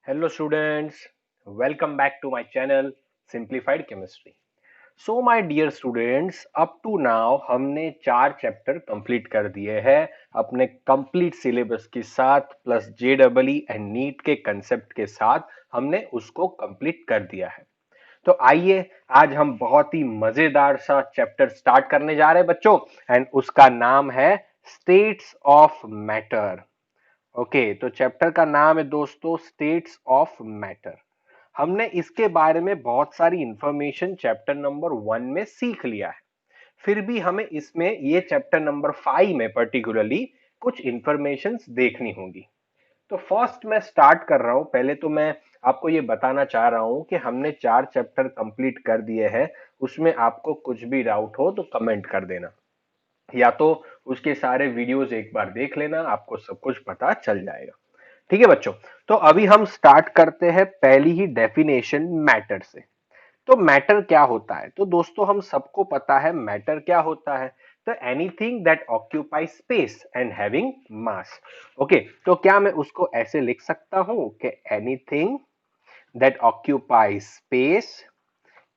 Hello students, welcome back to my channel Simplified Chemistry. So my dear students, up to now हमने 4 chapter complete कर दिए हैं अपने complete syllabus के साथ प्लस JEE एंड नीट के कंसेप्ट के साथ हमने उसको कंप्लीट कर दिया है। तो आइए आज हम बहुत ही मजेदार सा चैप्टर स्टार्ट करने जा रहे हैं बच्चों एंड उसका नाम है स्टेट्स ऑफ मैटर। ओके तो चैप्टर का नाम है दोस्तों स्टेट्स ऑफ मैटर। हमने इसके बारे में बहुत सारी इंफॉर्मेशन चैप्टर नंबर 1 में सीख लिया है, फिर भी हमें इसमें ये चैप्टर नंबर 5 में पर्टिकुलरली कुछ इंफॉर्मेशंस देखनी होंगी। तो फर्स्ट मैं स्टार्ट कर रहा हूं। पहले तो मैं आपको ये बताना चाह रहा हूं कि हमने 4 चैप्टर कंप्लीट कर दिए हैं। उसमें आपको कुछ भी डाउट हो तो कमेंट कर देना, या तो उसके सारे वीडियोस एक बार देख लेना, आपको सब कुछ पता चल जाएगा। ठीक है बच्चों, तो अभी हम स्टार्ट करते हैं पहली ही डेफिनेशन मैटर से। तो मैटर क्या होता है? तो दोस्तों हम सबको पता है मैटर क्या होता है। तो anything that occupy space and having mass. Okay, तो क्या मैं उसको ऐसे लिख सकता हूं कि anything that occupy space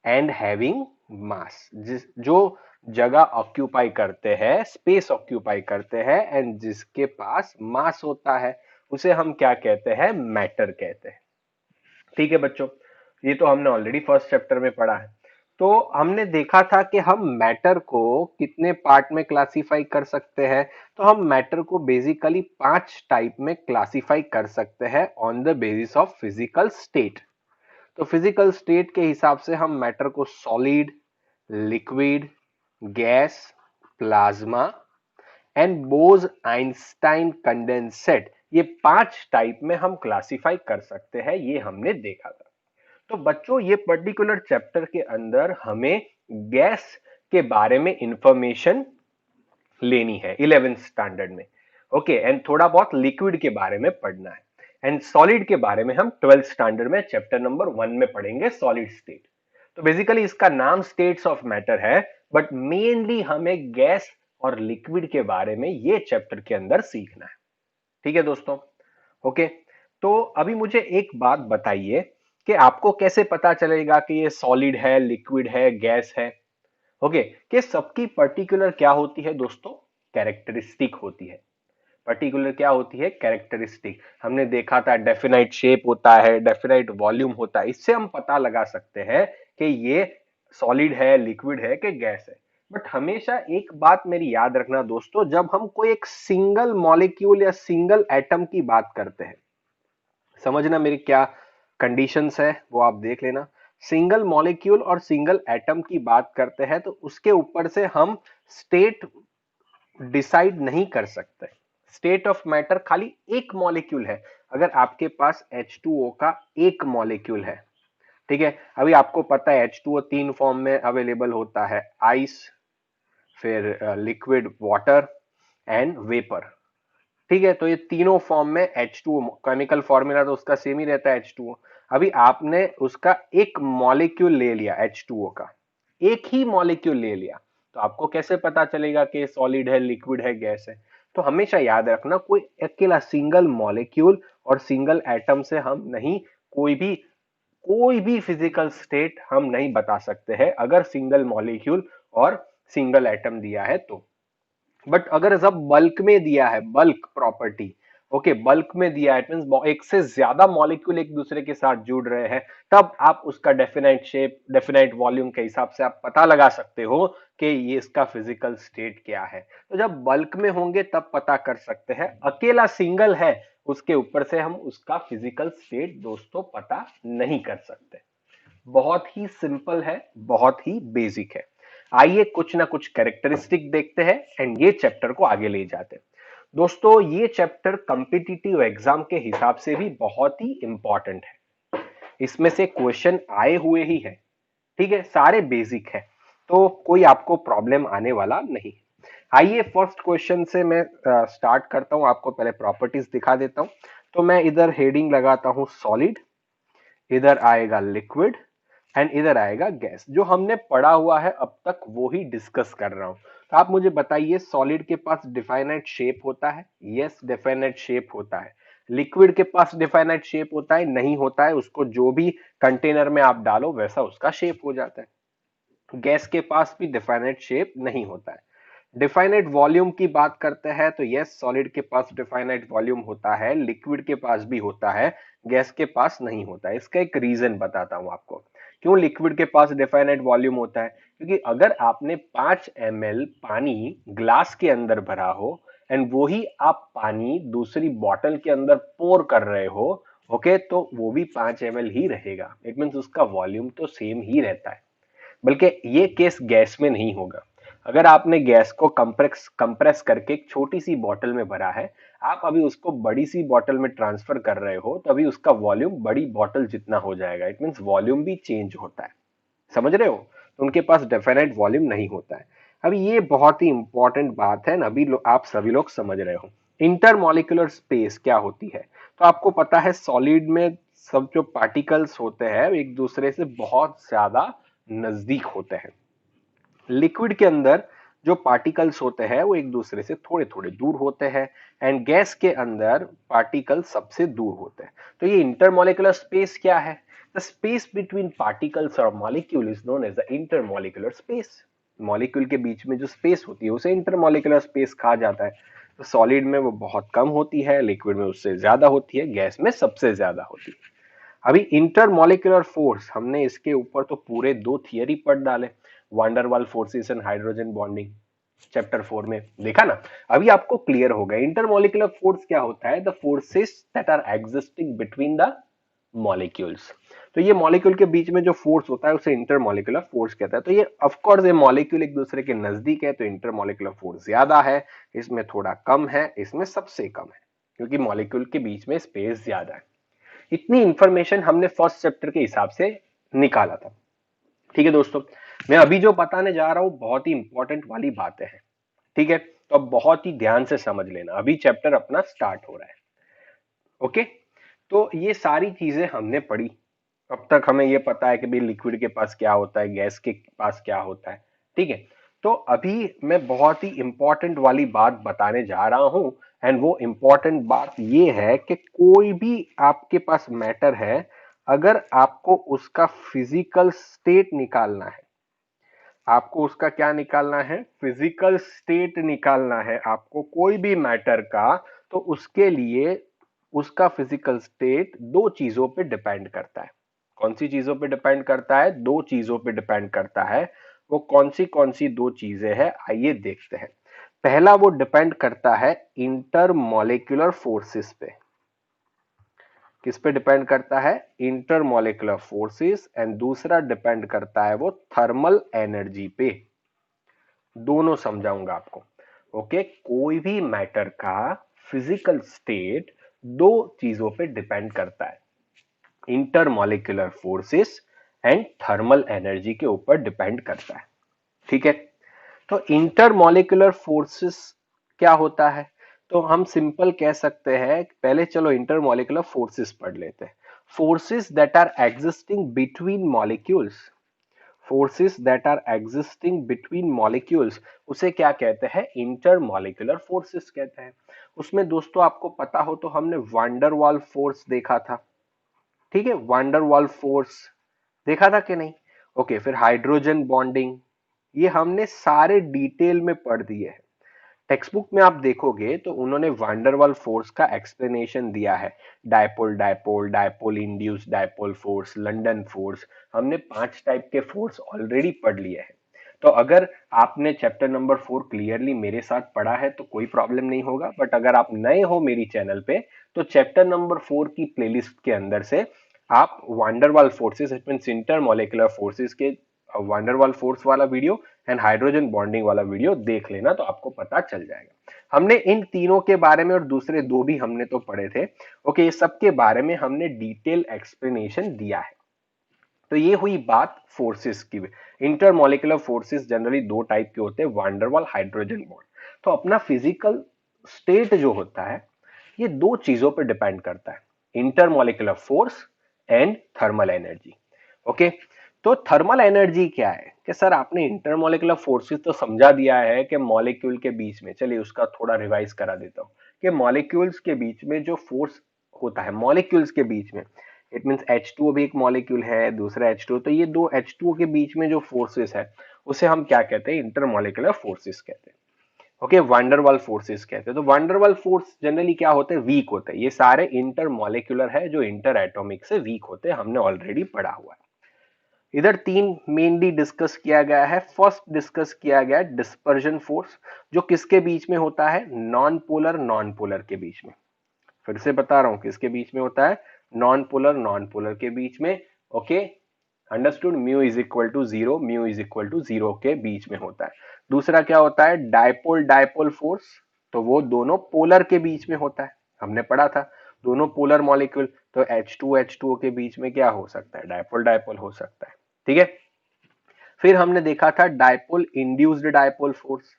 and having मास, जिस जो जगह ऑक्यूपाई करते हैं, स्पेस ऑक्यूपाई करते हैं एंड जिसके पास मास होता है, उसे हम क्या कहते हैं? मैटर कहते हैं। ठीक है बच्चों, ये तो हमने ऑलरेडी फर्स्ट चैप्टर में पढ़ा है। तो हमने देखा था कि हम मैटर को कितने पार्ट में क्लासिफाई कर सकते हैं। तो हम मैटर को बेसिकली 5 टाइप में क्लासिफाई कर सकते हैं on the basis of physical state. तो फिजिकल स्टेट के हिसाब से हम मैटर को solid, liquid, gas, plasma and Bose Einstein condensate, ये 5 टाइप में हम क्लासिफाई कर सकते हैं, ये हमने देखा था। तो बच्चों ये पर्टिकुलर चैप्टर के अंदर हमें गैस के बारे में इंफॉर्मेशन लेनी है 11th स्टैंडर्ड में। ओके, एंड थोड़ा बहुत लिक्विड के बारे में पढ़ना है एंड सॉलिड के बारे में हम 12th स्टैंडर्ड में चैप्टर नंबर 1 में पढ़ेंगे, सॉलिड स्टेट। तो बेसिकली इसका नाम स्टेट्स ऑफ मैटर है, बट मेनली हमें गैस और लिक्विड के बारे में ये चैप्टर के अंदर सीखना है। ठीक है दोस्तों। ओके, तो अभी मुझे एक बात बताइए कि आपको कैसे पता चलेगा कि ये सॉलिड है, लिक्विड है, गैस है? ओके, कि सबकी पर्टिकुलर क्या होती है दोस्तों? कैरेक्टरिस्टिक होती है। पर्टिकुलर क्या होती है? कैरेक्टरिस्टिक। हमने देखा था डेफिनाइट शेप होता है, डेफिनाइट वॉल्यूम होता है, इससे हम पता लगा सकते हैं कि ये सॉलिड है, लिक्विड है कि गैस है। बट हमेशा एक बात मेरी याद रखना दोस्तों, जब हम कोई एक सिंगल मॉलिक्यूल या सिंगल एटम की बात करते हैं, समझना मेरी क्या कंडीशंस है वो आप देख लेना। सिंगल मॉलिक्यूल और सिंगल एटम की बात करते हैं तो उसके ऊपर से हम स्टेट डिसाइड नहीं कर सकते। स्टेट ऑफ मैटर खाली एक मॉलिक्यूल है। अगर आपके पास H2O का एक मॉलिक्यूल है, ठीक है, अभी आपको पता है H2O 3 फॉर्म में अवेलेबल होता है, आइस, फिर लिक्विड वाटर एंड वेपर। ठीक है, तो ये तीनों फॉर्म में H2O, केमिकल फॉर्मूला तो उसका सेम ही रहता है H2O। अभी आपने उसका एक मॉलिक्यूल ले लिया H2O का, एक ही मॉलिक्यूल ले लिया, तो आपको कैसे पता चलेगा कि सॉलिड है, लिक्विड है, गैस है? तो हमेशा याद रखना, कोई अकेला सिंगल मॉलिक्यूल और सिंगल एटम से हम नहीं कोई भी फिजिकल स्टेट हम नहीं बता सकते हैं, अगर सिंगल मॉलिक्यूल और सिंगल एटम दिया है तो। बट अगर सब बल्क में दिया है, बल्क प्रॉपर्टी, ओके, बल्क में दिया है, इट मींस एक से ज्यादा मॉलिक्यूल एक दूसरे के साथ जुड़ रहे हैं, तब आप उसका डेफिनाइट शेप, डेफिनाइट वॉल्यूम के हिसाब से आप पता लगा सकते हो कि ये इसका फिजिकल स्टेट क्या है। तो जब बल्क में होंगे तब पता कर सकते हैं, अकेला सिंगल है उसके ऊपर से हम उसका फिजिकल स्टेट दोस्तों पता नहीं कर सकते। बहुत ही सिंपल है, बहुत ही बेसिक है। आइए कुछ ना कुछ कैरेक्टरिस्टिक देखते हैं एंड ये चैप्टर को आगे ले जाते हैं। दोस्तों ये चैप्टर कॉम्पिटिटिव एग्जाम के हिसाब से भी बहुत ही इंपॉर्टेंट है, इसमें से क्वेश्चन आए हुए ही है। ठीक है, सारे बेसिक है, तो कोई आपको प्रॉब्लम आने वाला नहीं। आइए फर्स्ट क्वेश्चन से मैं स्टार्ट करता हूं, आपको पहले प्रॉपर्टीज दिखा देता हूं। तो मैं इधर हेडिंग लगाता हूं सॉलिड, इधर आएगा लिक्विड एंड इधर आएगा गैस। जो हमने पढ़ा हुआ है अब तक वो ही डिस्कस कर रहा हूं। तो आप मुझे बताइए, सॉलिड के पास डिफाइनाइट शेप होता है? यस, डिफाइनाइट शेप होता है। लिक्विड के पास डिफाइनाइट शेप होता है? नहीं होता है, उसको जो भी कंटेनर में आप डालो वैसा उसका शेप हो जाता है। गैस के पास भी डिफाइनाइट शेप नहीं होता है। डिफाइनाइट वॉल्यूम की बात करते हैं तो यस, सॉलिड के पास डिफाइनाइट वॉल्यूम होता है, लिक्विड के पास भी होता है, गैस के पास नहीं होता है। इसका एक रीजन बताता हूं आपको, क्यों लिक्विड के पास डिफाइनाइट वॉल्यूम होता है। क्योंकि अगर आपने 5 ml पानी ग्लास के अंदर भरा हो एंड वही आप पानी दूसरी बॉटल के अंदर पोर कर रहे हो, ओके, तो वो भी 5 ml ही रहेगा। इट मीन्स उसका वॉल्यूम तो सेम ही रहता है। बल्कि ये केस गैस में नहीं होगा। अगर आपने गैस को कंप्रेस करके एक छोटी सी बॉटल में भरा है, आप अभी उसको बड़ी सी बॉटल में ट्रांसफर कर रहे हो, तो अभी उसका वॉल्यूम बड़ी बॉटल जितना हो जाएगा। इट मीन्स वॉल्यूम भी चेंज होता है। समझ रहे हो? तो उनके पास डेफिनेट वॉल्यूम नहीं होता है। अभी ये बहुत ही इंपॉर्टेंट बात है ना, अभी आप सभी लोग समझ रहे हो। इंटरमॉलिक्यूलर स्पेस क्या होती है? तो आपको पता है सॉलिड में सब जो पार्टिकल्स होते हैं एक दूसरे से बहुत ज्यादा नजदीक होते हैं। लिक्विड के अंदर जो पार्टिकल्स होते हैं वो एक दूसरे से थोड़े थोड़े दूर होते हैं, एंड गैस के अंदर पार्टिकल सबसे दूर होते हैं। तो ये इंटरमॉलिक्यूलर स्पेस क्या है? द स्पेस बिटवीन पार्टिकल्स और molecule is known as the intermolecular space. Molecule के बीच में जो स्पेस होती है उसे इंटरमॉलिक्यूलर स्पेस कहा जाता है। तो सॉलिड में वो बहुत कम होती है, लिक्विड में उससे ज्यादा होती है, गैस में सबसे ज्यादा होती है। अभी इंटरमॉलिक्यूलर फोर्स, हमने इसके ऊपर तो पूरे 2 थियरी पढ़ डाले, van der Waal forces and hydrogen bonding, chapter 4 में देखा ना। अभी आपको क्लियर हो गया इंटरमॉलिक्यूलर फोर्स क्या होता है। The forces that are existing between the molecules. तो ये मॉलिक्यूल के बीच में जो फोर्स होता है उसे इंटरमॉलिक्यूलर फोर्स कहता है। तो ये ऑफ कोर्स ये मॉलिक्यूल एक दूसरे के नजदीक है तो इंटरमॉलिक्यूलर फोर्स ज्यादा है, इसमें थोड़ा कम है, इसमें सबसे कम है, क्योंकि मॉलिक्यूल के बीच में स्पेस ज्यादा है। इतनी इंफॉर्मेशन हमने फर्स्ट चैप्टर के हिसाब से निकाला था। ठीक है दोस्तों, मैं अभी जो बताने जा रहा हूं बहुत ही इंपॉर्टेंट वाली बातें हैं। ठीक है, तो अब बहुत ही ध्यान से समझ लेना, अभी चैप्टर अपना स्टार्ट हो रहा है। ओके, तो ये सारी चीजें हमने पढ़ी। अब तक हमें ये पता है कि भाई लिक्विड के पास क्या होता है, गैस के पास क्या होता है। ठीक है, तो अभी मैं बहुत ही इंपॉर्टेंट वाली बात बताने जा रहा हूं, एंड वो इंपॉर्टेंट बात ये है कि कोई भी आपके पास मैटर है, अगर आपको उसका फिजिकल स्टेट निकालना है, आपको उसका क्या निकालना है, फिजिकल स्टेट निकालना है आपको कोई भी मैटर का, तो उसके लिए उसका फिजिकल स्टेट दो चीजों पे डिपेंड करता है। कौन सी चीजों पे डिपेंड करता है? दो चीजों पे डिपेंड करता है। वो कौन सी दो चीजें हैं, आइए देखते हैं। पहला वो डिपेंड करता है इंटरमॉलिक्यूलर फोर्सेस पे। किस पे डिपेंड करता है? Intermolecular forces. एंड दूसरा डिपेंड करता है वो थर्मल एनर्जी पे। दोनों समझाऊंगा आपको। ओके, कोई भी मैटर का फिजिकल स्टेट दो चीजों पे डिपेंड करता है, intermolecular forces and thermal energy के ऊपर डिपेंड करता है। ठीक है, तो इंटरमॉलिक्यूलर फोर्सेस क्या होता है? तो हम सिंपल कह सकते हैं, पहले चलो इंटरमॉलिक्यूलर फोर्सेस पढ़ लेते हैं। Forces that are existing between molecules, forces that are existing between molecules, उसे क्या कहते हैं? इंटरमॉलिक्यूलर फोर्सेस कहते हैं। उसमें दोस्तों आपको पता हो तो हमने वांडरवाल फोर्स देखा था। ठीक है, वांडरवाल फोर्स देखा था कि नहीं? ओके, फिर हाइड्रोजन बॉन्डिंग, ये हमने सारे डिटेल में पढ़ दिए हैं। टेक्स्ट बुक में आप देखोगे तो उन्होंने वांडरवाल फोर्स का एक्सप्लेनेशन दिया है। Dipole dipole, dipole induce dipole force, London force, हमने 5 टाइप के फोर्स ऑलरेडी पढ़ लिए हैं। तो अगर आपने चैप्टर नंबर 4 क्लियरली मेरे साथ पढ़ा है तो कोई प्रॉब्लम नहीं होगा, बट अगर आप नए हो मेरी चैनल पे तो चैप्टर नंबर 4 की प्लेलिस्ट के अंदर से आप van der Waal forces, it means intermolecular forces के वांडरवाल फोर्स वाला वीडियो एंड हाइड्रोजन बॉन्डिंग वाला वीडियो देख लेना, तो आपको पता चल जाएगा। हमने इन तीनों के बारे में और दूसरे दो भी हमने तो पढ़े थे। ओके, ये सब के बारे में हमने डिटेल एक्सप्लेनेशन दिया है। तो ये हुई बात फोर्सेस की। इंटरमॉलिक्यूलर फोर्सेस जनरली दो टाइप के होते हैं, वांडरवाल, हाइड्रोजन बॉन्ड। तो अपना फिजिकल स्टेट जो होता है ये दो चीजों पर डिपेंड करता है, intermolecular force and thermal energy. Okay, तो थर्मल एनर्जी क्या है? कि सर आपने इंटरमॉलिक्यूलर फोर्सेस तो समझा दिया है कि मॉलिक्यूल के बीच में, चलिए उसका थोड़ा रिवाइज करा देता हूं कि मॉलिक्यूल्स के बीच में जो फोर्स होता है मॉलिक्यूल्स के बीच में। इट मीन्स H2O भी एक मॉलिक्यूल है, दूसरा H2O, तो ये दो H2O के बीच में जो फोर्सेस है उसे हम क्या कहते हैं, इंटरमॉलिक्यूलर फोर्सेस कहते हैं। ओके, वंडरवाल फोर्सेस कहते हैं। तो वंडरवाल फोर्स जनरली क्या होते हैं, वीक होते हैं। ये सारे इंटरमॉलिक्यूलर है जो इंटर एटॉमिक से वीक होते हैं, हमने ऑलरेडी पढ़ा हुआ है। इधर तीन मेनली डिस्कस किया गया है। फर्स्ट डिस्कस किया गया डिस्पर्जन फोर्स, जो किसके बीच में होता है, नॉन पोलर के बीच में। फिर से बता रहा हूं किसके बीच में होता है, नॉन पोलर के बीच में। Okay, understood. Mu is equal to zero, mu is equal to zero के बीच में होता है। दूसरा क्या होता है, डायपोल डायपोल फोर्स, तो वो दोनों पोलर के बीच में होता है, हमने पढ़ा था। दोनों पोलर मॉलिक्यूल, तो H2 के बीच में क्या हो सकता है, डायपोल डायपोल हो सकता है। ठीक है। फिर हमने देखा था डायपोल इंड्यूस्ड डायपोल फोर्स।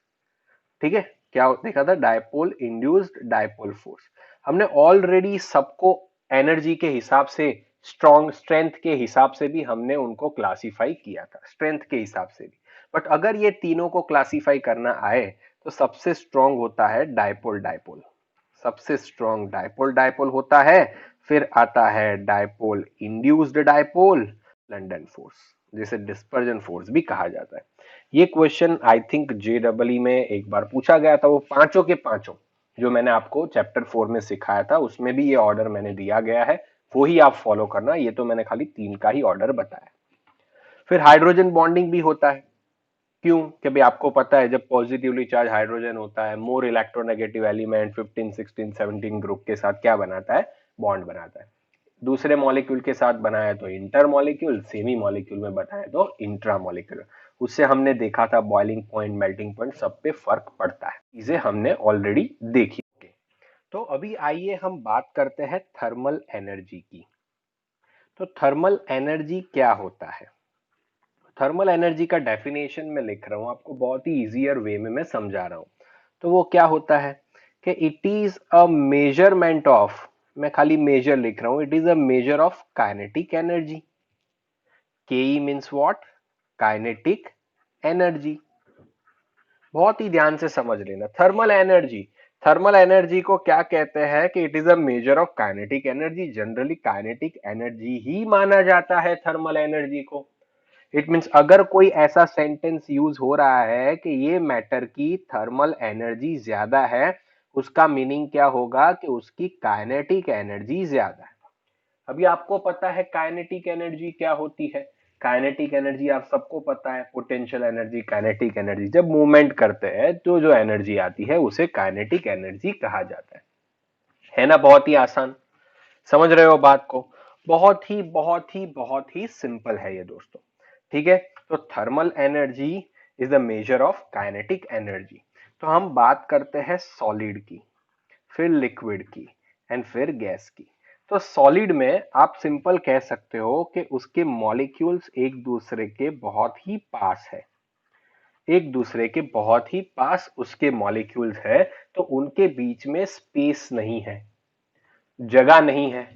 ठीक है, क्या देखा था, डायपोल इंड्यूस्ड डायपोल फोर्स। हमने ऑलरेडी सबको एनर्जी के हिसाब से, स्ट्रॉन्ग स्ट्रेंथ के हिसाब से भी हमने उनको क्लासिफाई किया था, स्ट्रेंथ के हिसाब से भी। बट अगर ये तीनों को क्लासिफाई करना आए तो सबसे स्ट्रॉन्ग होता है डायपोल डायपोल, सबसे स्ट्रॉन्ग डायपोल डायपोल होता है। फिर आता है dipole induced dipole, London force, जिसे डिस्पर्जन फोर्स भी कहा जाता है। ये क्वेश्चन आई थिंक JEE में एक बार पूछा गया था। वो पांचों के पांचों जो मैंने आपको चैप्टर 4 में सिखाया था उसमें भी ये ऑर्डर मैंने दिया गया है, वो ही आप फॉलो करना। ये तो मैंने खाली तीन का ही ऑर्डर बताया। फिर हाइड्रोजन बॉन्डिंग भी होता है। क्यों, कि भाई आपको पता है जब पॉजिटिवली चार्ज हाइड्रोजन होता है, मोर इलेक्ट्रोनेगेटिव एलिमेंट 15 16 17 ग्रुप के साथ क्या बनाता है, बॉन्ड बनाता है। दूसरे मॉलिक्यूल के साथ बनाया तो इंटर मॉलिक्यूल, सेमी मॉलिक्यूल में बताया तो इंट्रा मॉलिक्यूल। उससे हमने देखा था बॉइलिंग पॉइंट, मेल्टिंग पॉइंट, सब पे फर्क पड़ता है, चीजें हमने ऑलरेडी देखी। तो अभी आइए हम बात करते हैं थर्मल एनर्जी की। तो थर्मल एनर्जी क्या होता है, थर्मल एनर्जी का डेफिनेशन में लिख रहा हूं आपको, बहुत ही इजियर वे में मैं समझा रहा हूं। तो वो क्या होता है कि it is a measurement of, मैं खाली मेजर लिख रहा हूं, it is a measure of kinetic energy. के मीन्स व्हाट, काइनेटिक एनर्जी। बहुत ही ध्यान से समझ लेना, थर्मल एनर्जी, थर्मल एनर्जी को क्या कहते हैं कि it is a measure of kinetic energy. Generally kinetic energy ही माना जाता है थर्मल एनर्जी को। इट मीन्स अगर कोई ऐसा सेंटेंस यूज हो रहा है कि ये मैटर की थर्मल एनर्जी ज्यादा है, उसका मीनिंग क्या होगा कि उसकी काइनेटिक एनर्जी ज्यादा है। अभी आपको पता है काइनेटिक एनर्जी क्या होती है। काइनेटिक एनर्जी आप सबको पता है, पोटेंशियल एनर्जी, काइनेटिक एनर्जी। जब मूवमेंट करते हैं तो जो एनर्जी आती है उसे काइनेटिक एनर्जी कहा जाता है ना। बहुत ही आसान, समझ रहे हो बात को, बहुत ही बहुत ही बहुत ही सिंपल है ये दोस्तों। ठीक है, तो thermal energy is the major of kinetic energy. तो हम बात करते हैं सॉलिड की, फिर लिक्विड की, एंड फिर गैस की। तो सॉलिड में आप सिंपल कह सकते हो कि उसके मॉलिक्यूल्स एक दूसरे के बहुत ही पास है, एक दूसरे के बहुत ही पास उसके मॉलिक्यूल्स है। तो उनके बीच में स्पेस नहीं है, जगह नहीं है,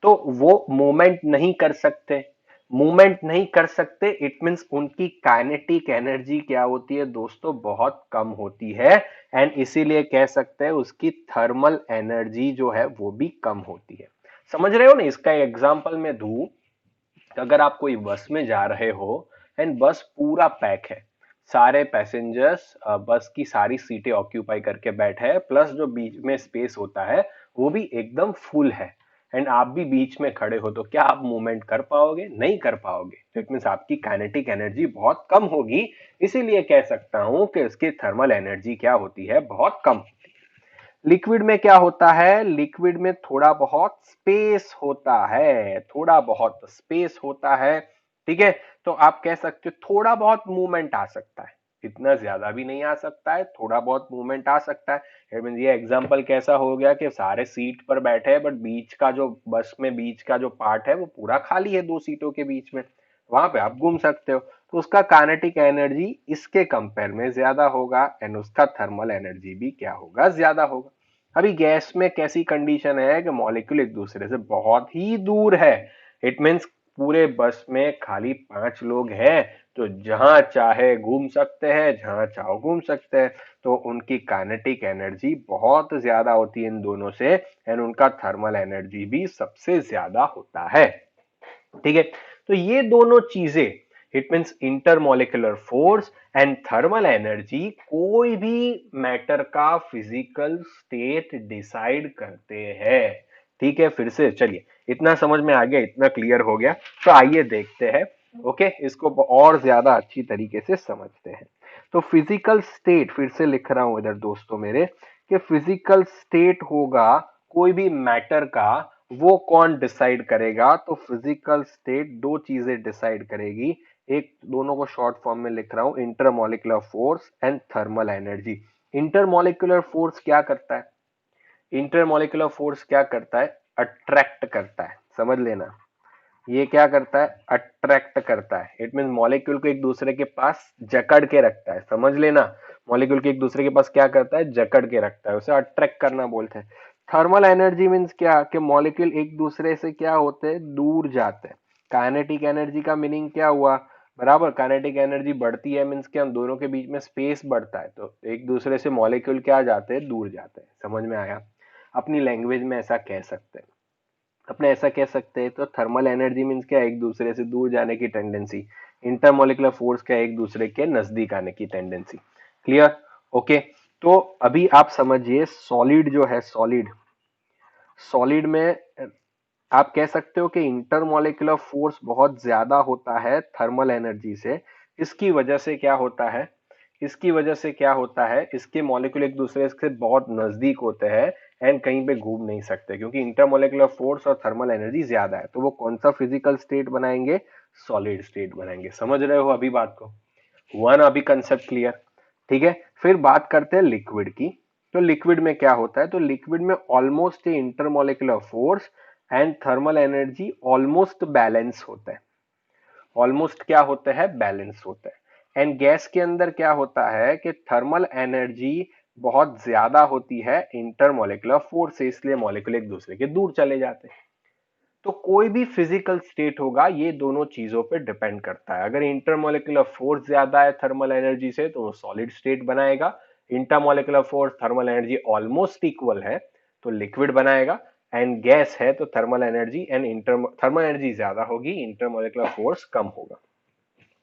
तो वो मूवमेंट नहीं कर सकते। मूवमेंट नहीं कर सकते, इट मींस उनकी काइनेटिक एनर्जी क्या होती है दोस्तों, बहुत कम होती है। एंड इसीलिए कह सकते हैं उसकी थर्मल एनर्जी जो है वो भी कम होती है। समझ रहे हो ना। इसका एग्जांपल मैं दूं, अगर आप कोई बस में जा रहे हो एंड बस पूरा पैक है, सारे पैसेंजर्स बस की सारी सीटें ऑक्यूपाई करके बैठे हैं, प्लस जो बीच में स्पेस होता है वो भी एकदम फुल है, एंड आप भी बीच में खड़े हो, तो क्या आप मूवमेंट कर पाओगे, नहीं कर पाओगे। इट मींस आपकी काइनेटिक एनर्जी बहुत कम होगी। इसीलिए कह सकता हूं कि इसकी थर्मल एनर्जी क्या होती है, बहुत कम। लिक्विड में क्या होता है, लिक्विड में थोड़ा बहुत स्पेस होता है, थोड़ा बहुत स्पेस होता है। ठीक है, तो आप कह सकते हो थोड़ा बहुत मूवमेंट आ सकता है, इतना ज्यादा भी नहीं आ सकता है, थोड़ा बहुत मूवमेंट आ सकता है। ये एग्जांपल कैसा हो गया कि सारे सीट पर बैठे हैं बट बीच का जो बस में बीच का जो पार्ट है वो पूरा खाली है, दो सीटों के बीच में, वहां पे आप घूम सकते हो। तो उसका काइनेटिक एनर्जी इसके कंपेयर में ज्यादा होगा, एंड उसका थर्मल एनर्जी भी क्या होगा, ज्यादा होगा। अभी गैस में कैसी कंडीशन है कि मॉलिक्यूल एक दूसरे से बहुत ही दूर है। इट मींस पूरे बस में खाली 5 लोग हैं तो जहां चाहे घूम सकते हैं, जहां चाहो घूम सकते हैं, तो उनकी काइनेटिक एनर्जी बहुत ज्यादा होती है इन दोनों से, एंड उनका थर्मल एनर्जी भी सबसे ज्यादा होता है। ठीक है, तो ये दोनों चीजें, it means intermolecular force and thermal energy, कोई भी मैटर का फिजिकल स्टेट डिसाइड करते हैं। ठीक है, फिर से चलिए, इतना समझ में आ गया, इतना क्लियर हो गया, तो आइए देखते हैं। ओके, इसको और ज्यादा अच्छी तरीके से समझते हैं। तो फिजिकल स्टेट, फिर से लिख रहा हूं इधर दोस्तों मेरे, कि फिजिकल स्टेट होगा कोई भी मैटर का, वो कौन डिसाइड करेगा? तो फिजिकल स्टेट दो चीजें डिसाइड करेगी। एक, दोनों को शॉर्ट फॉर्म में लिख रहा हूं, intermolecular force and thermal energy. Intermolecular force क्या करता है? इंटरमोलिकुलर फोर्स क्या करता है? अट्रैक्ट करता है, समझ लेना। ये क्या करता है? अट्रैक्ट करता है। इट मीन मॉलिक्यूल को एक दूसरे के पास जकड़ के रखता है, समझ लेना। मॉलिक्यूल के एक दूसरे के पास क्या करता है? जकड़ के रखता है, उसे अट्रैक्ट करना बोलते हैं। थर्मल एनर्जी मीन्स क्या? कि मॉलिक्यूल एक दूसरे से क्या होते हैं? दूर जाते हैं। काइनेटिक एनर्जी का मीनिंग क्या हुआ? बराबर, काइनेटिक एनर्जी बढ़ती है मीन्स क्या? हम दोनों के बीच में स्पेस बढ़ता है, तो एक दूसरे से मॉलिक्यूल क्या जाते हैं? दूर जाते हैं। समझ में आया? अपनी लैंग्वेज में ऐसा कह सकते हैं, अपने ऐसा कह सकते हैं। तो थर्मल एनर्जी मीन्स क्या? एक दूसरे से दूर जाने की टेंडेंसी। इंटरमोलिकुलर फोर्स क्या? एक दूसरे के नजदीक आने की टेंडेंसी। क्लियर? ओके, तो अभी आप समझिए, सॉलिड जो है, सॉलिड, सॉलिड में आप कह सकते हो कि इंटरमोलिकुलर फोर्स बहुत ज्यादा होता है थर्मल एनर्जी से। इसकी वजह से क्या होता है? इसकी वजह से क्या होता है? इसके मॉलिक्यूल एक दूसरे से बहुत नजदीक होते हैं एंड कहीं पे घूम नहीं सकते, क्योंकि इंटरमोलिकुलर फोर्स और थर्मल एनर्जी ज्यादा है। तो वो कौन सा फिजिकल स्टेट बनाएंगे? सॉलिड स्टेट बनाएंगे। समझ रहे हो अभी बात को? हुआ ना अभी कंसेप्ट क्लियर? ठीक है, फिर बात करते हैं लिक्विड की। तो लिक्विड में क्या होता है? तो लिक्विड में almost intermolecular force and thermal energy almost balance होता है। ऑलमोस्ट क्या होता है? बैलेंस होता है। एंड गैस के अंदर क्या होता है कि थर्मल एनर्जी बहुत ज्यादा होती है इंटरमोलिकुलर फोर्स से, इसलिए मॉलिक्यूल एक दूसरे के दूर चले जाते हैं। तो कोई भी फिजिकल स्टेट होगा, ये दोनों चीजों पे डिपेंड करता है। अगर इंटरमोलिकुलर फोर्स ज्यादा है थर्मल एनर्जी से, तो वो सॉलिड स्टेट बनाएगा। Intermolecular force thermal energy almost equal है, तो लिक्विड बनाएगा। एंड गैस है तो thermal energy and inter thermal energy ज्यादा होगी, इंटरमोलिकुलर फोर्स कम होगा।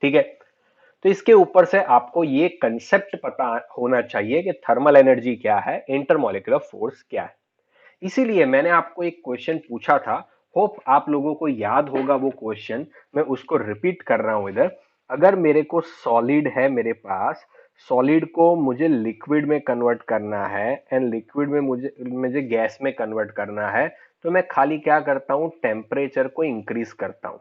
ठीक है, तो इसके ऊपर से आपको ये कंसेप्ट पता होना चाहिए कि थर्मल एनर्जी क्या है, इंटरमोलिकुलर फोर्स क्या है। इसीलिए मैंने आपको एक क्वेश्चन पूछा था, होप आप लोगों को याद होगा वो क्वेश्चन, मैं उसको रिपीट कर रहा हूं इधर। अगर मेरे को सॉलिड है मेरे पास, सॉलिड को मुझे लिक्विड में कन्वर्ट करना है एंड लिक्विड में मुझे मुझे गैस में कन्वर्ट करना है, तो मैं खाली क्या करता हूं? टेम्परेचर को इंक्रीज करता हूं।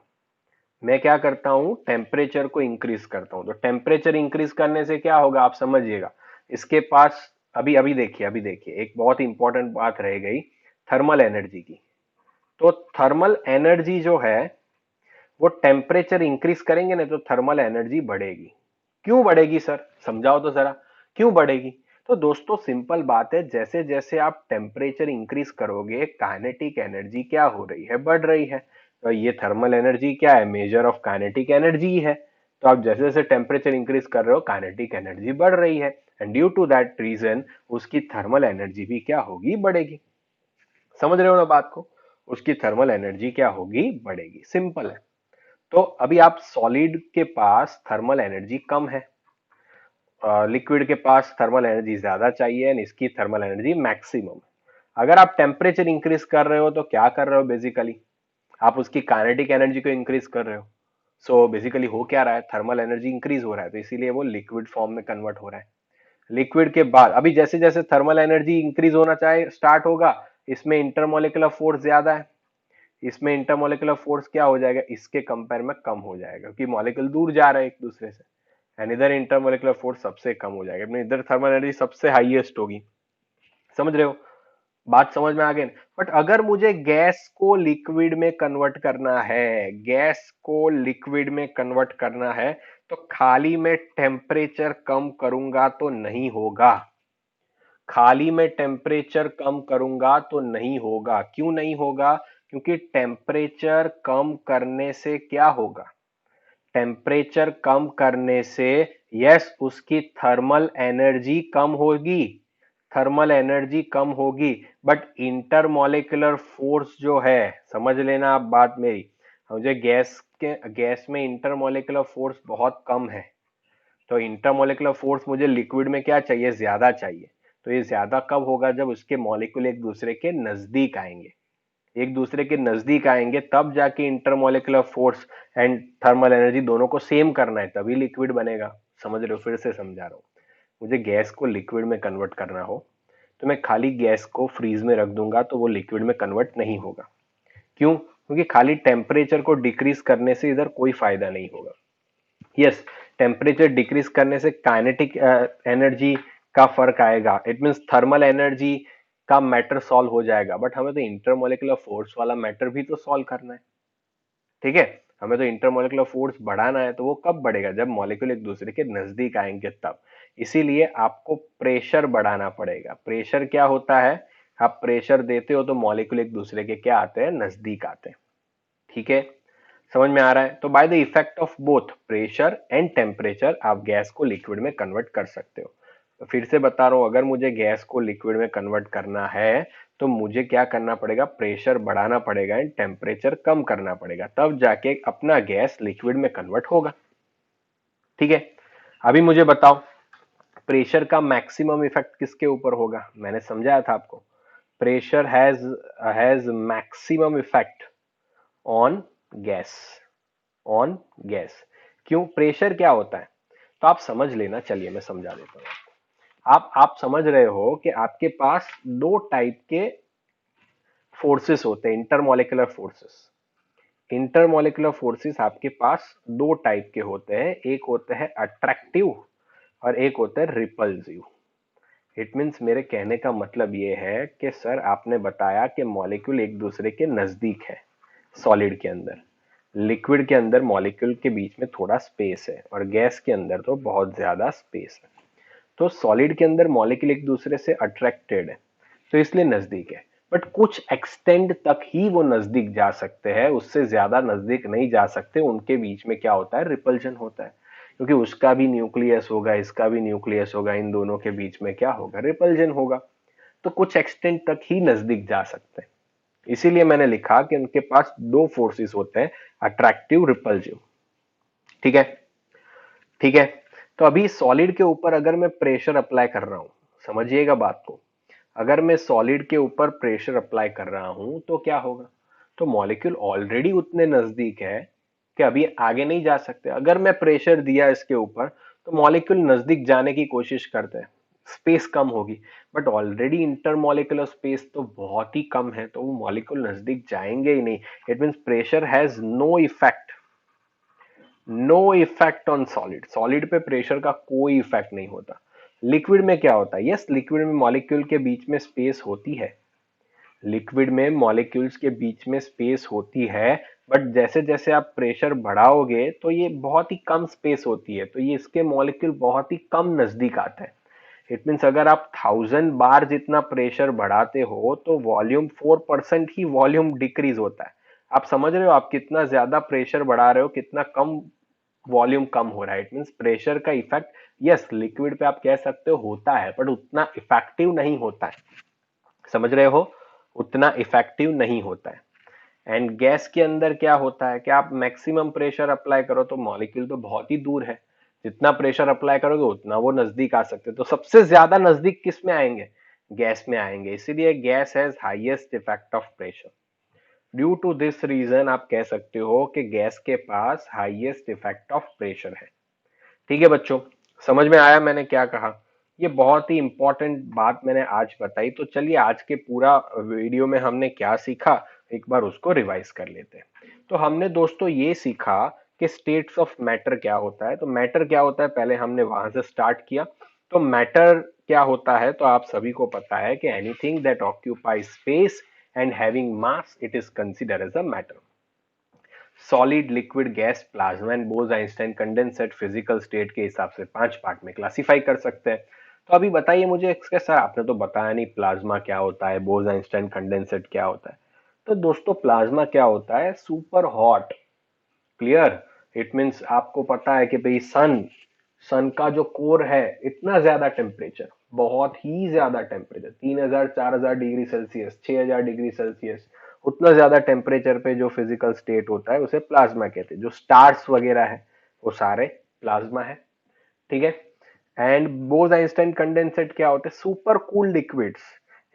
मैं क्या करता हूं? टेम्परेचर को इंक्रीज करता हूं। तो टेम्परेचर इंक्रीज करने से क्या होगा आप समझिएगा। इसके पास, अभी अभी देखिए, अभी देखिए, एक बहुत इंपॉर्टेंट बात रह गई, थर्मल एनर्जी की। तो थर्मल एनर्जी जो है, वो टेम्परेचर इंक्रीज करेंगे ना तो थर्मल एनर्जी बढ़ेगी। क्यों बढ़ेगी सर? समझाओ तो जरा, क्यों बढ़ेगी? तो दोस्तों सिंपल बात है, जैसे जैसे आप टेम्परेचर इंक्रीज करोगे, काइनेटिक एनर्जी क्या हो रही है? बढ़ रही है। तो ये थर्मल एनर्जी क्या है? मेजर ऑफ काइनेटिक एनर्जी है। तो आप जैसे जैसे टेम्परेचर इंक्रीज कर रहे हो, काइनेटिक एनर्जी बढ़ रही है, and due to that reason उसकी थर्मल एनर्जी भी क्या होगी? बढ़ेगी। समझ रहे हो ना बात को? उसकी थर्मल एनर्जी क्या होगी? बढ़ेगी। सिंपल है। तो अभी आप सॉलिड के पास थर्मल एनर्जी कम है, लिक्विड के पास थर्मल एनर्जी ज्यादा चाहिए, एंड इसकी थर्मल एनर्जी मैक्सिमम। अगर आप टेम्परेचर इंक्रीज कर रहे हो तो क्या कर रहे हो बेसिकली? आप उसकी काइनेटिक एनर्जी को इंक्रीज कर रहे हो। सो बेसिकली हो क्या रहा है? थर्मल एनर्जी इंक्रीज हो रहा है, तो इसीलिए वो लिक्विड फॉर्म में कन्वर्ट हो रहा है। लिक्विड के बाद अभी जैसे जैसे थर्मल एनर्जी इंक्रीज होना चाहे स्टार्ट होगा, इसमें इंटरमोलिकुलर फोर्स ज्यादा है, इसमें इंटरमोलिकुलर फोर्स क्या हो जाएगा? इसके कंपेयर में कम हो जाएगा, क्योंकि मॉलिक्यूल दूर जा रहे हैं एक दूसरे से। एंड इधर इंटरमोलिकुलर फोर्स सबसे कम हो जाएगा, इधर थर्मल एनर्जी सबसे हाईएस्ट होगी। समझ रहे हो? बात समझ में आ गई? बट अगर मुझे गैस को लिक्विड में कन्वर्ट करना है, गैस को लिक्विड में कन्वर्ट करना है, तो खाली मैं टेम्परेचर कम करूंगा तो नहीं होगा। खाली मैं टेम्परेचर कम करूंगा तो नहीं होगा। क्यों नहीं होगा? क्योंकि टेम्परेचर कम करने से क्या होगा, टेम्परेचर कम करने से यस उसकी थर्मल एनर्जी कम होगी, थर्मल एनर्जी कम होगी, बट इंटरमॉलिक्यूलर फोर्स जो है, समझ लेना आप बात मेरी, मुझे गैस में इंटरमॉलिक्यूलर फोर्स बहुत कम है, तो इंटरमॉलिक्यूलर फोर्स मुझे लिक्विड में क्या चाहिए, ज्यादा चाहिए। तो ये ज्यादा कब होगा, जब उसके मॉलिक्यूल एक दूसरे के नजदीक आएंगे, एक दूसरे के नजदीक आएंगे तब जाके intermolecular force and thermal energy दोनों को सेम करना है, तभी लिक्विड बनेगा। समझ रहे हो, फिर से समझा रहा हूँ, मुझे गैस को लिक्विड में कन्वर्ट करना हो तो मैं खाली गैस को फ्रीज में रख दूंगा तो वो लिक्विड में कन्वर्ट नहीं होगा। क्यों, क्योंकि खाली टेम्परेचर को डिक्रीज करने से इधर कोई फायदा नहीं होगा। यस, टेम्परेचर डिक्रीज करने से काइनेटिक एनर्जी का फर्क आएगा, इट मींस थर्मल एनर्जी का मैटर सॉल्व हो जाएगा, बट हमें तो इंटरमोलिकुलर फोर्स वाला मैटर भी तो सॉल्व करना है। ठीक है, हमें तो इंटरमोलिकुलर फोर्स बढ़ाना है, तो वो कब बढ़ेगा, जब मॉलिक्यूल एक दूसरे के नजदीक आएंगे तब। इसीलिए आपको प्रेशर बढ़ाना पड़ेगा। प्रेशर क्या होता है, आप प्रेशर देते हो तो मॉलिक्यूल एक दूसरे के क्या आते हैं, नजदीक आते हैं। ठीक है, समझ में आ रहा है। तो by the effect of both pressure and temperature आप गैस को लिक्विड में कन्वर्ट कर सकते हो। तो फिर से बता रहा हूं, अगर मुझे गैस को लिक्विड में कन्वर्ट करना है तो मुझे क्या करना पड़ेगा, प्रेशर बढ़ाना पड़ेगा एंड टेम्परेचर कम करना पड़ेगा, तब जाके अपना गैस लिक्विड में कन्वर्ट होगा। ठीक है, अभी मुझे बताओ प्रेशर का मैक्सिमम इफेक्ट किसके ऊपर होगा, मैंने समझाया था आपको, pressure has maximum effect on gas, on gas. क्यों, प्रेशर क्या होता है, तो आप समझ लेना, चलिए मैं समझा देता हूं आपको। आप समझ रहे हो कि आपके पास दो टाइप के फोर्सेस होते हैं, इंटरमॉलिक्यूलर फोर्सेस। इंटरमॉलिक्यूलर फोर्सेस आपके पास दो टाइप के होते हैं, एक होते हैं अट्रैक्टिव और एक होता है रिपल्सिव। इट मींस, मेरे कहने का मतलब ये है कि सर आपने बताया कि मॉलिक्यूल एक दूसरे के नजदीक है सॉलिड के अंदर, लिक्विड के अंदर मॉलिक्यूल के बीच में थोड़ा स्पेस है और गैस के अंदर तो बहुत ज्यादा स्पेस है। तो सॉलिड के अंदर मॉलिक्यूल एक दूसरे से अट्रैक्टेड है तो इसलिए नजदीक है, बट कुछ एक्सटेंड तक ही वो नजदीक जा सकते हैं, उससे ज्यादा नजदीक नहीं जा सकते। उनके बीच में क्या होता है, रिपल्जन होता है, क्योंकि उसका भी न्यूक्लियस होगा, इसका भी न्यूक्लियस होगा, इन दोनों के बीच में क्या होगा, रिपल्जन होगा। तो कुछ एक्सटेंड तक ही नजदीक जा सकते हैं, इसीलिए मैंने लिखा कि उनके पास दो फोर्सेस होते हैं, अट्रैक्टिव, रिपल्सिव। ठीक है, ठीक है। तो अभी सॉलिड के ऊपर अगर मैं प्रेशर अप्लाई कर रहा हूं, समझिएगा बात को, अगर मैं सॉलिड के ऊपर प्रेशर अप्लाई कर रहा हूं तो क्या होगा, तो मॉलिक्यूल ऑलरेडी उतने नजदीक है कि अभी आगे नहीं जा सकते। अगर मैं प्रेशर दिया इसके ऊपर तो मॉलिक्यूल नजदीक जाने की कोशिश करते हैं, स्पेस कम होगी, बट ऑलरेडी इंटरमॉलिक्यूलर स्पेस तो बहुत ही कम है, तो वो मॉलिक्यूल नजदीक जाएंगे ही नहीं। It means pressure has no effect, no effect on solid. Solid पे प्रेशर का कोई इफेक्ट नहीं होता। लिक्विड में क्या होता है, यस लिक्विड में मॉलिक्यूल के बीच में स्पेस होती है, लिक्विड में मॉलिक्यूल्स के बीच में स्पेस होती है, बट जैसे जैसे आप प्रेशर बढ़ाओगे तो ये बहुत ही कम स्पेस होती है, तो ये इसके मॉलिक्यूल बहुत ही कम नजदीक आता है। इट मींस अगर आप 1000 बार जितना प्रेशर बढ़ाते हो तो वॉल्यूम 4% ही वॉल्यूम डिक्रीज होता है। आप समझ रहे हो, आप कितना ज्यादा प्रेशर बढ़ा रहे हो, कितना कम वॉल्यूम कम हो रहा है। इट मींस प्रेशर का इफेक्ट यस लिक्विड पे आप कह सकते हो होता है, बट उतना इफेक्टिव नहीं होता है। समझ रहे हो, उतना इफेक्टिव नहीं होता है। एंड गैस के अंदर क्या होता है कि आप मैक्सिमम प्रेशर अप्लाई करो तो मॉलिक्यूल तो बहुत ही दूर है, जितना प्रेशर अप्लाई करोगे उतना वो नजदीक आ सकते हैं। तो सबसे ज्यादा नजदीक किस में आएंगे, गैस में आएंगे, इसीलिए gas has highest effect of pressure. Due to this reason आप कह सकते हो कि गैस के पास हाईएस्ट इफेक्ट ऑफ प्रेशर है। ठीक है बच्चों, समझ में आया मैंने क्या कहा, ये बहुत ही इंपॉर्टेंट बात मैंने आज बताई। तो चलिए आज के पूरा वीडियो में हमने क्या सीखा, एक बार उसको रिवाइज कर लेते हैं। तो हमने दोस्तों ये सीखा कि स्टेट्स ऑफ मैटर क्या होता है। तो मैटर क्या होता है, पहले हमने वहां से स्टार्ट किया। तो मैटर क्या होता है, तो आप सभी को पता है कि anything that occupies space and having mass it is consider as a matter. Solid, liquid, gas, plasma and Bose Einstein condensate physical state के हिसाब से 5 पार्ट में क्लासिफाई कर सकते हैं। तो अभी बताइए मुझे, इसके सर आपने तो बताया नहीं प्लाज्मा क्या होता है, बोज आइंस्टाइन कंडेंसेट क्या होता है, तो दोस्तों प्लाज्मा क्या होता है? Super hot. Clear? It means आपको पता है कि भाई सन का जो कोर है, इतना ज्यादा टेम्परेचर, बहुत ही ज्यादा temperature, 3000 4000 degree Celsius, 6000 degree Celsius, उतना ज्यादा टेम्परेचर पे जो फिजिकल स्टेट होता है उसे प्लाज्मा कहते हैं। जो स्टार्स वगैरह है वो सारे प्लाज्मा है। ठीक है। एंड बोज आइंस्टाइन कंडेंसेट क्या होते हैं? Super cool liquids.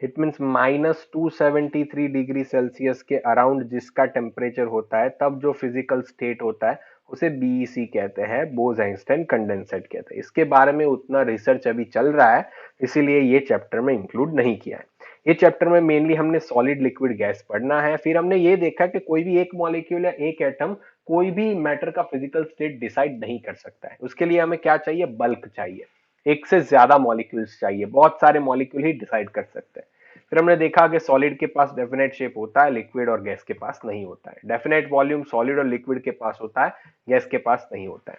It means -273 degree Celsius के अराउंड जिसका टेम्परेचर होता है, तब जो फिजिकल स्टेट होता है उसे बीईसी कहते हैं, बोज आइंस्टाइन कंडेंसेट कहते हैं। इसके बारे में उतना रिसर्च अभी चल रहा है, इसीलिए ये चैप्टर में इंक्लूड नहीं किया है। ये चैप्टर में मेनली हमने सॉलिड लिक्विड गैस पढ़ना है। फिर हमने ये देखा कि कोई भी एक मॉलिक्यूल या एक एटम कोई भी मैटर का फिजिकल स्टेट डिसाइड नहीं कर सकता है। उसके लिए हमें क्या चाहिए? बल्क चाहिए, एक से ज्यादा मॉलिक्यूल्स चाहिए, बहुत सारे मॉलिक्यूल ही डिसाइड कर सकते हैं। फिर हमने देखा कि सॉलिड के पास डेफिनेट शेप होता है, लिक्विड और गैस के पास नहीं होता है। डेफिनेट वॉल्यूम सॉलिड और लिक्विड के पास होता है, गैस के पास नहीं होता है।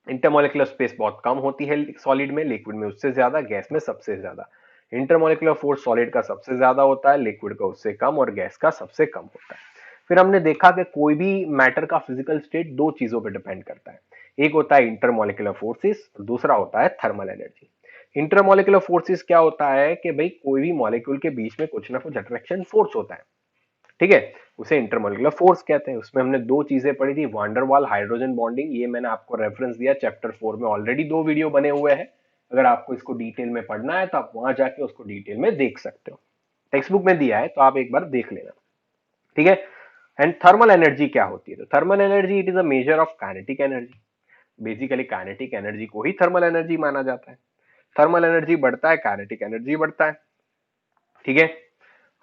इंटरमोलिकुलर स्पेस बहुत कम होती है सॉलिड में, लिक्विड में उससे ज्यादा, गैस में सबसे ज्यादा। इंटरमोलिकुलर फोर्स सॉलिड का सबसे ज्यादा होता है, लिक्विड का उससे कम, और गैस का सबसे कम होता है। फिर हमने देखा कि कोई भी मैटर का फिजिकल स्टेट दो चीजों पर डिपेंड करता है। एक होता है इंटरमोलिकुलर फोर्सेस, दूसरा होता है थर्मल एनर्जी। इंटरमोलिकुलर फोर्सेस क्या होता है कि भाई कोई भी मॉलिक्यूल के बीच में कुछ ना कुछ अट्रैक्शन फोर्स होता है। ठीक है, उसे इंटरमोलिकुलर फोर्स कहते हैं। उसमें हमने दो चीजें पढ़ी थी, वांडरवाल हाइड्रोजन बॉन्डिंग, ये मैंने आपको रेफरेंस दिया चैप्टर 4 में, ऑलरेडी दो वीडियो बने हुए हैं। अगर आपको इसको डिटेल में पढ़ना है तो आप वहां जाके उसको डिटेल में देख सकते हो, टेक्स्ट बुक में दिया है, तो आप एक बार देख लेना। ठीक है। एंड थर्मल एनर्जी क्या होती है? तो thermal energy it is a measure of kinetic energy. Basically kinetic energy को ही थर्मल एनर्जी माना जाता है। थर्मल एनर्जी बढ़ता है, काइनेटिक एनर्जी बढ़ता है। ठीक है।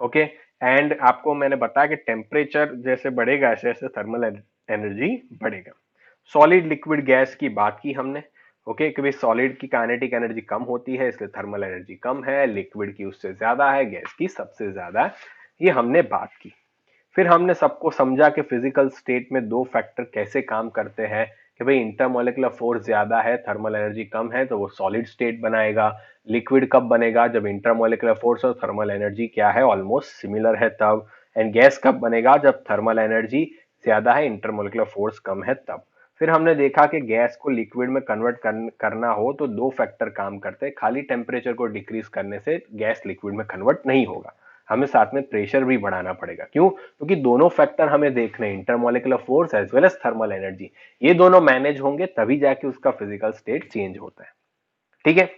ओके। एंड आपको मैंने बताया कि टेम्परेचर जैसे बढ़ेगा ऐसे ऐसे थर्मल एनर्जी बढ़ेगा। सॉलिड लिक्विड गैस की बात की हमने। ओके, कि भाई सॉलिड की काइनेटिक एनर्जी कम होती है, इसलिए थर्मल एनर्जी कम है, लिक्विड की उससे ज्यादा है, गैस की सबसे ज्यादा है। ये हमने बात की। फिर हमने सबको समझा कि फिजिकल स्टेट में दो फैक्टर कैसे काम करते हैं, कि भाई इंटरमोलिकुलर फोर्स ज्यादा है, थर्मल एनर्जी कम है, तो वो सॉलिड स्टेट बनाएगा। लिक्विड कब बनेगा? जब इंटरमोलिकुलर फोर्स और थर्मल एनर्जी क्या है? ऑलमोस्ट सिमिलर है तब। एंड गैस कब बनेगा? जब थर्मल एनर्जी ज्यादा है, इंटरमोलिकुलर फोर्स कम है तब। फिर हमने देखा कि गैस को लिक्विड में कन्वर्ट करना हो तो दो फैक्टर काम करते हैं। खाली टेम्परेचर को डिक्रीज करने से गैस लिक्विड में कन्वर्ट नहीं होगा, हमें साथ में प्रेशर भी बढ़ाना पड़ेगा। क्यों? क्योंकि दोनों फैक्टर हमें देखने, intermolecular force as well as thermal energy, ये दोनों मैनेज होंगे तभी जाके उसका फिजिकल स्टेट चेंज होता है। ठीक है।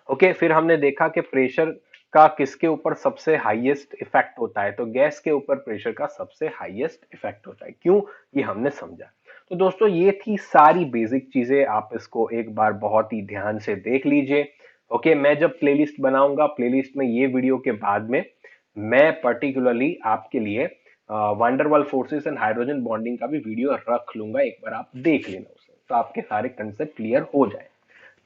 ओके, फिर हमने देखा कि प्रेशर का किसके ऊपर सबसे हाईएस्ट इफेक्ट होता है? तो गैस के ऊपर प्रेशर का सबसे हाईएस्ट इफेक्ट होता है। क्यों? ये हमने समझा। तो दोस्तों ये थी सारी बेसिक चीजें, आप इसको एक बार बहुत ही ध्यान से देख लीजिए। ओके, मैं जब प्लेलिस्ट बनाऊंगा, प्लेलिस्ट में ये वीडियो के बाद में मैं पर्टिकुलरली आपके लिए van der Waals forces and hydrogen bonding का भी वीडियो रख लूंगा, एक बार आप देख लेना उसे, तो आपके सारे कंसेप्ट क्लियर हो जाए।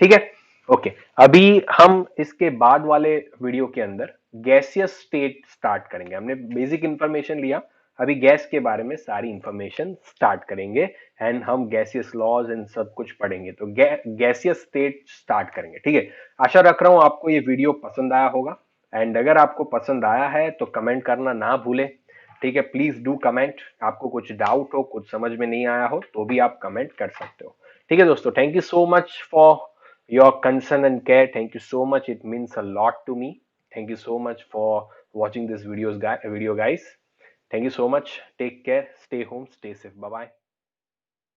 ठीक है। ओके, अभी हम इसके बाद वाले वीडियो के अंदर गैसियस स्टेट स्टार्ट करेंगे। हमने बेसिक इंफॉर्मेशन लिया, अभी गैस के बारे में सारी इंफॉर्मेशन स्टार्ट करेंगे। एंड हम गैसियस लॉज एंड सब कुछ पढ़ेंगे, तो गैसियस स्टेट स्टार्ट करेंगे। ठीक है। आशा रख रहा हूं आपको ये वीडियो पसंद आया होगा। एंड अगर आपको पसंद आया है तो कमेंट करना ना भूलें। ठीक है, प्लीज डू कमेंट। आपको कुछ डाउट हो, कुछ समझ में नहीं आया हो, तो भी आप कमेंट कर सकते हो। ठीक है दोस्तों, thank you so much for your concern and care. Thank you so much, it means a lot to me. Thank you so much for watching this video guys. Thank you so much. Take care, stay home, stay safe. Bye bye.